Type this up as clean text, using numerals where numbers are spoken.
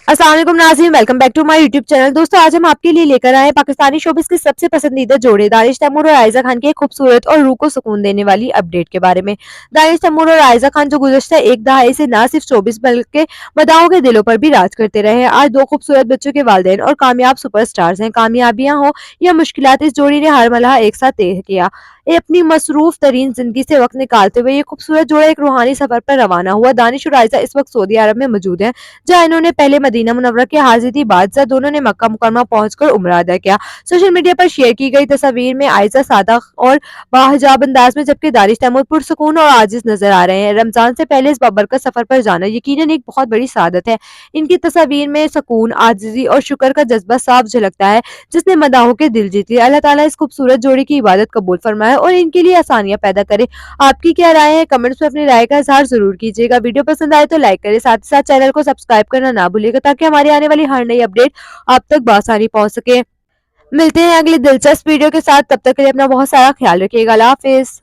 अस्सलाम वालेकुम नाज़रीन, welcome back to my YouTube channel. दोस्तों, आज हम आपके लिए लेकर आए हैं पाकिस्तानी शोबिस के सबसे पसंदीदा जोड़े दानिश तैमूर और आयजा खान की एक खूबसूरत और रूह को सुकून देने वाली अपडेट के बारे में। दानिश तैमूर और आयजा खान जो गुज़श्ता एक दहाई से न सिर्फ शोबिस बल्कि मदाहों के दिलों पर भी राज करते रहे हैं, आज दो खूबसूरत बच्चों के वालिदैन और कामयाब सुपरस्टार्स हैं। कामयाबियां हो या मुश्किलात, इस जोड़ी ने हर मरहला एक साथ तय किया। अपनी मसरूफ तरीन जिंदगी से वक्त निकालते हुए ये खूबसूरत जोड़ा एक रूहानी सफर पर रवाना हुआ। दानिश और आयजा इस वक्त सऊदी अरब में मौजूद हैं, जहां इन्होंने पहले मदीना मुनव्वरा के हाजिर थी। बाद दोनों ने मक्का मुकरमा पहुंचकर उम्रा अदा किया। सोशल मीडिया पर शेयर की गई तस्वीर में आयजा सादा और बाहिजाब अंदाज में, जबकि दानिश तैमूर पुरसुकून और आजिज नजर आ रहे हैं। रमजान से पहले इस बाबरकत सफर पर जाना यकीनन एक बहुत बड़ी सादत है। इनकी तस्वीर में सुकून, आजिजी और शुक्र का जज्बा साफ झलकता है, जिसने मदाहों के दिल जीत लिया। अल्लाह ताला इस खूबसूरत जोड़ी की इबादत कबूल फरमाए और इनके लिए आसानियां पैदा करे। आपकी क्या राय है? कमेंट्स में अपनी राय का इजहार जरूर कीजिएगा। वीडियो पसंद आए तो लाइक करें, साथ ही साथ चैनल को सब्सक्राइब करना ना भूलिएगा, ताकि हमारी आने वाली हर नई अपडेट आप तक बआसानी पहुंच सके। मिलते हैं अगली दिलचस्प वीडियो के साथ, तब तक के लिए अपना बहुत सारा ख्याल रखिएगा। अल्लाह हाफिज।